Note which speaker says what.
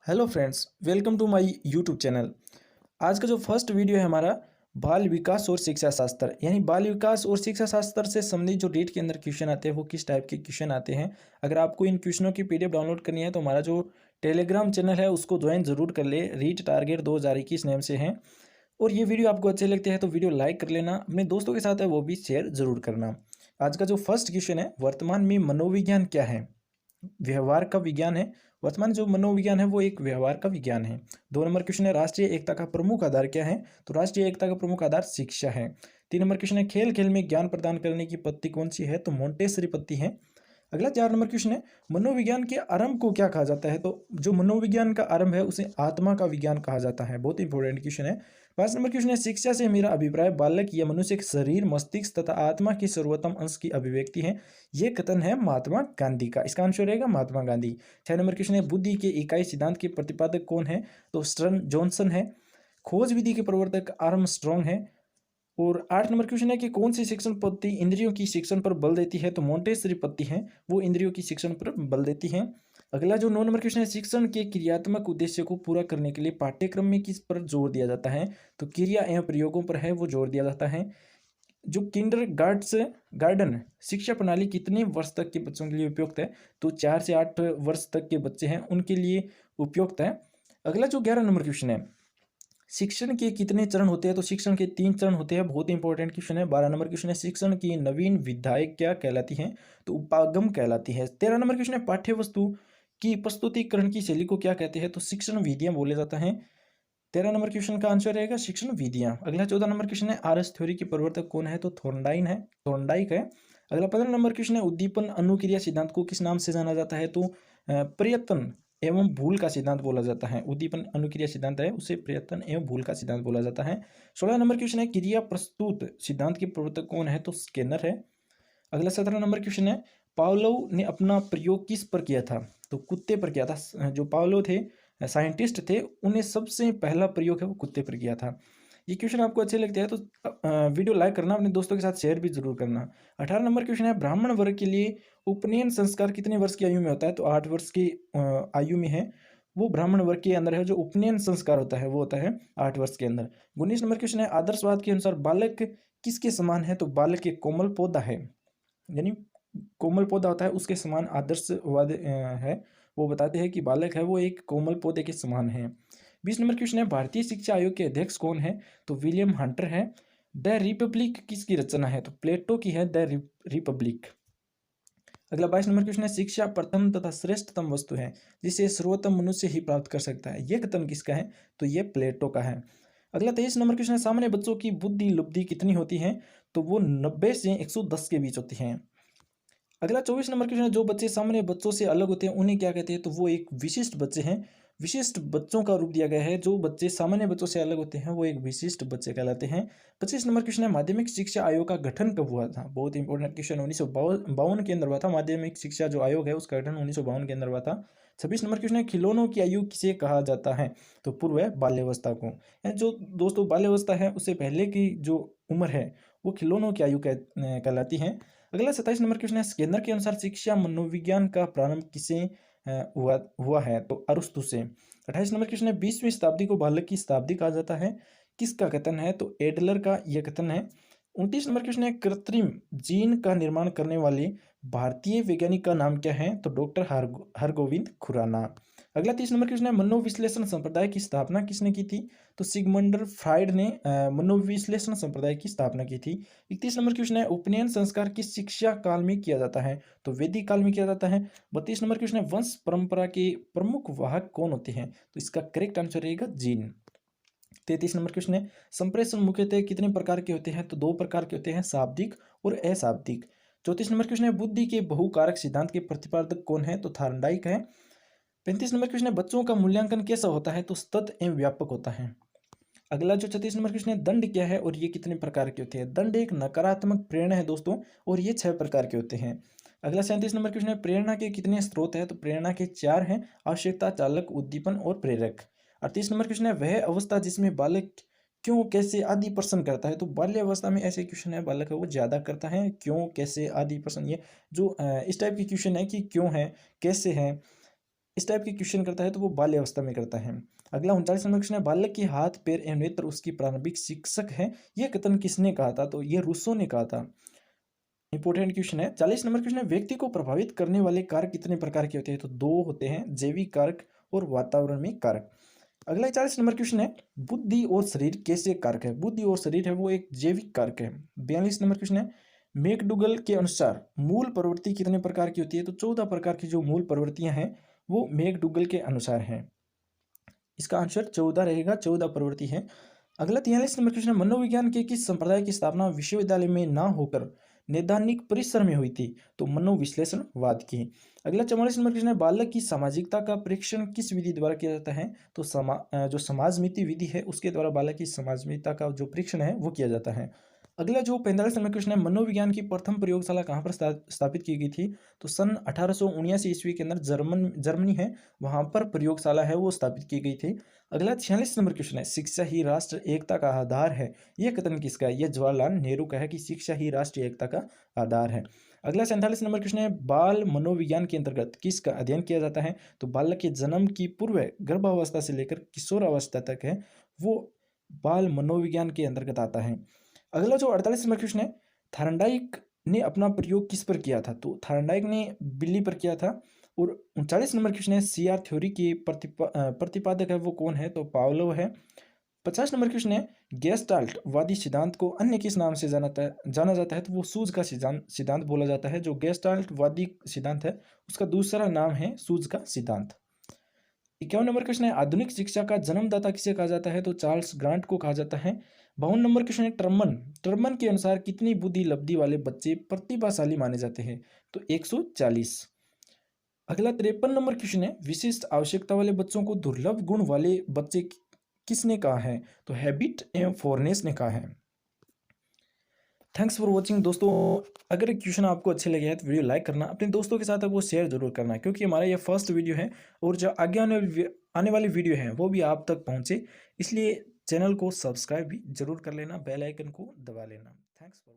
Speaker 1: Hello friends, welcome to my YouTube channel. आज का जो फर्स्ट वीडियो है हमारा बाल विकास और शिक्षा शास्त्र यानी बाल विकास और शिक्षा शास्त्र से संबंधित जो रीट के अंदर क्वेश्चन आते हैं वो किस टाइप के क्वेश्चन आते हैं। अगर आपको इन क्वेश्चनों की पीडीएफ डाउनलोड करनी है तो हमारा जो टेलीग्राम चैनल है उसको ज्वाइन जरूर कर ले। रीट टारगेट 2021 नेम से है। और ये वीडियो आपको अच्छे लगते हैं तो वीडियो लाइक कर लेना, अपने दोस्तों के साथ है वो भी शेयर जरूर करना। आज का जो फर्स्ट क्वेश्चन है, वर्तमान में मनोविज्ञान क्या है? व्यवहार का विज्ञान है। वर्तमान जो मनोविज्ञान है वो एक व्यवहार का विज्ञान है। 2 नंबर क्वेश्चन है, राष्ट्रीय एकता का प्रमुख आधार क्या है? तो राष्ट्रीय एकता का प्रमुख आधार शिक्षा है। 3 नंबर क्वेश्चन है, खेल खेल में ज्ञान प्रदान करने की पत्ती कौन सी है? तो मोंटेसरी पत्ती है। अगला 4 नंबर क्वेश्चन है, मनोविज्ञान के आरंभ को क्या कहा जाता है? तो जो मनोविज्ञान का आरंभ है उसे आत्मा का विज्ञान कहा जाता है। बहुत इंपॉर्टेंट क्वेश्चन है। 5 नंबर क्वेश्चन है, शिक्षा से मेरा अभिप्राय बालक या मनुष्य के शरीर, मस्तिष्क तथा आत्मा के सर्वोत्तम अंश की अभिव्यक्ति है। ये कथन है महात्मा गांधी का। इसका आंसर रहेगा महात्मा गांधी। 6 नंबर क्वेश्चन है, बुद्धि के इकाई सिद्धांत के प्रतिपादक कौन है? तो स्टर्न जॉनसन है। खोज विधि के प्रवर्तक आर्मस्ट्रॉन्ग है। और 8 नंबर क्वेश्चन है कि कौन सी शिक्षण पद्धति इंद्रियों की शिक्षण पर बल देती है? तो मोंटेसरी पद्धति है, वो इंद्रियों की शिक्षण पर बल देती है। अगला जो 9 नंबर क्वेश्चन है, शिक्षण के क्रियात्मक उद्देश्य को पूरा करने के लिए पाठ्यक्रम में किस पर जोर दिया जाता है? तो क्रिया एवं प्रयोगों पर है वो जोर दिया जाता है। जो किंडर गार्डन शिक्षा प्रणाली कितने वर्ष तक के बच्चों के लिए उपयुक्त है? तो 4 से 8 वर्ष तक के बच्चे हैं उनके लिए उपयुक्त है। अगला जो 11 नंबर क्वेश्चन है, शिक्षण के कितने चरण होते हैं? तो शिक्षण के 3 चरण होते हैं। बहुत इंपॉर्टेंट क्वेश्चन है। 12 नंबर क्वेश्चन है, शिक्षण की नवीन विधाएं क्या कहलाती हैं? तो उपागम कहलाती है। 13 नंबर क्वेश्चन है, पाठ्य वस्तु की प्रस्तुतिकरण की शैली को क्या कहते हैं? तो शिक्षण विधियां बोले जाता है। 13 नंबर क्वेश्चन का आंसर रहेगा शिक्षण विधियां। अगला 14 नंबर क्वेश्चन है, आरएस थ्योरी के प्रवर्तक कौन है? तो थॉर्नडाइक है। अगला 15 नंबर क्वेश्चन है, उद्दीपन अनुक्रिया सिद्धांत को किस नाम से जाना जाता है? तो प्रयत्न एवं भूल का सिद्धांत बोला जाता है। उद्दीपन अनुक्रिया सिद्धांत है उसे प्रयत्न एवं भूल का सिद्धांत बोला जाता है। 16 नंबर क्वेश्चन है, क्रिया प्रस्तुत सिद्धांत के प्रवर्तक कौन है? तो स्केनर है। अगला 17 नंबर क्वेश्चन है, पावलोव ने अपना प्रयोग किस पर किया था? तो कुत्ते पर किया था। जो पावलोव थे, साइंटिस्ट थे, उन्हें सबसे पहला प्रयोग है वो कुत्ते पर किया था। ये क्वेश्चन आपको अच्छे लगते हैं तो वीडियो लाइक करना, अपने दोस्तों के साथ शेयर भी जरूर करना। 18 नंबर क्वेश्चन है, ब्राह्मण वर्ग के लिए उपनयन संस्कार कितने वर्ष की आयु में होता है? तो 8 वर्ष की आयु में है वो ब्राह्मण वर्ग के अंदर है। जो उपनयन संस्कार होता है वो होता है 8 वर्ष के अंदर। 19 नंबर क्वेश्चन है, आदर्शवाद के अनुसार बालक किसके समान है? तो बालक एक कोमल पौधा है, यानी कोमल पौधा होता है उसके समान आदर्शवाद है। वो बताते हैं कि बालक है वो एक कोमल पौधे के समान है। 20 नंबर क्वेश्चन है, भारतीय शिक्षा आयोग के अध्यक्ष कौन है? तो विलियम हंटर है। द रिपब्लिक किसकी रचना है? तो प्लेटो की है द रिपब्लिक। अगला 22 नंबर क्वेश्चन है, शिक्षा प्रथम तथा श्रेष्ठतम वस्तु है जिसे सर्वोत्तम मनुष्य ही प्राप्त कर सकता है। यह कथन किसका है? तो यह प्लेटो का है। अगला 23 नंबर क्वेश्चन है, सामान्य बच्चों की बुद्धि लब्धि कितनी होती है? तो वो 90 से 110 के बीच होती है। अगला 24 नंबर क्वेश्चन है, जो बच्चे सामान्य बच्चों से अलग होते हैं उन्हें क्या कहते हैं? तो वो एक विशिष्ट बच्चे हैं। विशिष्ट बच्चों का रूप दिया गया है। जो बच्चे सामान्य बच्चों से अलग होते हैं वो एक विशिष्ट बच्चे कहलाते हैं। 25 नंबर क्वेश्चन है, माध्यमिक शिक्षा आयोग का गठन कब हुआ था? बहुत इंपॉर्टेंट क्वेश्चन। 1952 के अंदर हुआ था। माध्यमिक शिक्षा जो आयोग है उसका गठन 1952 के अंदर हुआ था। 26 नंबर क्वेश्चन है, खिलौनों की आयु किसे कहा जाता है? तो पूर्व है बाल्यावस्था को। जो दोस्तों बाल्यावस्था है उससे पहले की जो उम्र है वो खिलौनों की आयु कहलाती है। अगला 27 नंबर क्वेश्चन है, स्केनर के अनुसार शिक्षा मनोविज्ञान का प्रारंभ किसे हुआ है? तो अरस्तु से। 28 नंबर क्वेश्चन है, 20वीं शताब्दी को बालक की शताब्दी कहा जाता है। किसका कथन है? तो एडलर का यह कथन है। 29 नंबर क्वेश्चन है, कृत्रिम जीन का निर्माण करने वाले भारतीय वैज्ञानिक का नाम क्या है? तो डॉक्टर हरगोविंद खुराना। अगला 30 नंबर क्वेश्चन है, मनोविश्लेषण संप्रदाय की स्थापना किसने की थी? तो सिगमंड फ्राइड ने मनोविश्लेषण संप्रदाय की स्थापना की थी। 31 नंबर क्वेश्चन है, उपनयन संस्कार किस शिक्षा काल में किया जाता है? तो वैदिक काल में किया जाता है। 32 नंबर क्वेश्चन है, वंश परंपरा के प्रमुख वाहक कौन होते हैं? तो इसका करेक्ट आंसर रहेगा जीन। 33 नंबर क्वेश्चन है, संप्रेषण मुख्यतः कितने प्रकार के होते हैं? तो 2 प्रकार के होते हैं, शाब्दिक और अशाब्दिक। 34 नंबर क्वेश्चन है, बुद्धि के बहुकारक सिद्धांत के प्रतिपादक कौन है? तो थार्नडाइक है। 35 नंबर क्वेश्चन है, बच्चों का मूल्यांकन कैसा होता है? तो सतत एवं व्यापक होता है। अगला जो 36 नंबर क्वेश्चन है, दंड क्या है और ये कितने प्रकार के होते हैं? दंड एक नकारात्मक प्रेरणा है दोस्तों, और ये 6 प्रकार के होते हैं। अगला 37 नंबर क्वेश्चन है, प्रेरणा के कितने स्रोत हैं? तो प्रेरणा के 4 हैं, आवश्यकता, चालक, उद्दीपन और प्रेरक। 38 नंबर क्वेश्चन है, वह अवस्था जिसमें बालक क्यों कैसे आदि प्रश्न करता है? तो बाल्यावस्था में ऐसे क्वेश्चन है, बालक है वो ज्यादा करता है, क्यों कैसे आदि प्रश्न। ये जो इस टाइप के क्वेश्चन है कि क्यों है, कैसे है, इस टाइप के क्वेश्चन करता है तो वो बाल्य अवस्था में करता है। अगला 39 नंबर क्वेश्चन है, बालक के हाथ पैर एवं नेत्र उसकी प्रारंभिक शिक्षक है, यह कथन किसने कहा था? तो ये रूसो ने कहा था। इंपॉर्टेंट क्वेश्चन है। 40 नंबर क्वेश्चन है, व्यक्ति को प्रभावित करने वाले कारक कितने प्रकार के होते हैं? तो दो होते हैं, जैविक कारक और वातावरण में कारक। अगला 40 नंबर क्वेश्चन है, बुद्धि और शरीर कैसे कारक है? बुद्धि और शरीर है वो एक जैविक कारक है। 42 नंबर क्वेश्चन है, मैकडूगल के अनुसार मूल प्रवृत्ति कितने प्रकार की होती है? तो 14 प्रकार की जो मूल प्रवृत्तियां हैं वो मैकडूगल के अनुसार हैं। इसका आंसर 14 रहेगा, 14 प्रवृत्ति है। अगला 43 नंबर क्वेश्चन है, मनोविज्ञान के किस संप्रदाय की स्थापना विश्वविद्यालय में ना होकर नैदानिक परिसर में हुई थी? तो मनोविश्लेषणवाद की। अगला 44 नंबर क्वेश्चन है, बालक की सामाजिकता का परीक्षण किस विधि द्वारा किया जाता है? तो जो समाजमिति विधि है उसके द्वारा बालक की समाजमिता का जो परीक्षण है वो किया जाता है। अगला जो 45 नंबर क्वेश्चन है, मनोविज्ञान की प्रथम प्रयोगशाला कहाँ पर स्थापित की गई थी? तो सन 1879 ईस्वी के अंदर जर्मनी है, वहां पर प्रयोगशाला है वो स्थापित की गई थी। अगला 46 नंबर क्वेश्चन है, शिक्षा ही राष्ट्र एकता का आधार है, यह कथन किसका है? यह जवाहरलाल नेहरू का है कि शिक्षा ही राष्ट्रीय एकता का आधार है। अगला 47 नंबर क्वेश्चन है, बाल मनोविज्ञान के अंतर्गत किसका अध्ययन किया जाता है? तो बालक के जन्म की पूर्व गर्भावस्था से लेकर किशोरावस्था तक है वो बाल मनोविज्ञान के अंतर्गत आता है। अगला जो 48 नंबर क्वेश्चन है, थार्नडाइक ने अपना प्रयोग किस पर किया था? तो थार्नडाइक ने बिल्ली पर किया था। और 39 नंबर क्वेश्चन है, सीआर थ्योरी के प्रतिपादक है वो कौन है? तो पावलोव है। 50 नंबर क्वेश्चन है, गेस्टाल्ट वादी सिद्धांत को अन्य किस नाम से जाना जाता है? तो वो सूज का सिद्धांत बोला जाता है। जो गेस्टाल्ट वादी सिद्धांत है उसका दूसरा नाम है सूज का सिद्धांत। 51 नंबर क्वेश्चन है, आधुनिक शिक्षा का जन्मदाता किसे कहा जाता है? तो चार्ल्स ग्रांट को कहा जाता है। 52 नंबर क्वेश्चन है, टर्मन के अनुसार कितनी बुद्धि लब्धि वाले बच्चे प्रतिभाशाली माने जाते हैं? तो 140। अगला 53 नंबर क्वेश्चन है, विशिष्ट आवश्यकता वाले बच्चों को दुर्लभ गुण वाले बच्चे किसने कहा है? तो हैबिट एवं फोरनेस ने कहा है। थैंक्स फॉर वॉचिंग दोस्तों। अगर क्वेश्चन आपको अच्छे लगे हैं तो वीडियो लाइक करना, अपने दोस्तों के साथ वो शेयर जरूर करना, क्योंकि हमारा ये फर्स्ट वीडियो है और जो आगे आने वाली वीडियो है वो भी आप तक पहुंचे, इसलिए चैनल को सब्सक्राइब भी जरूर कर लेना, बेल आइकन को दबा लेना। Thanks for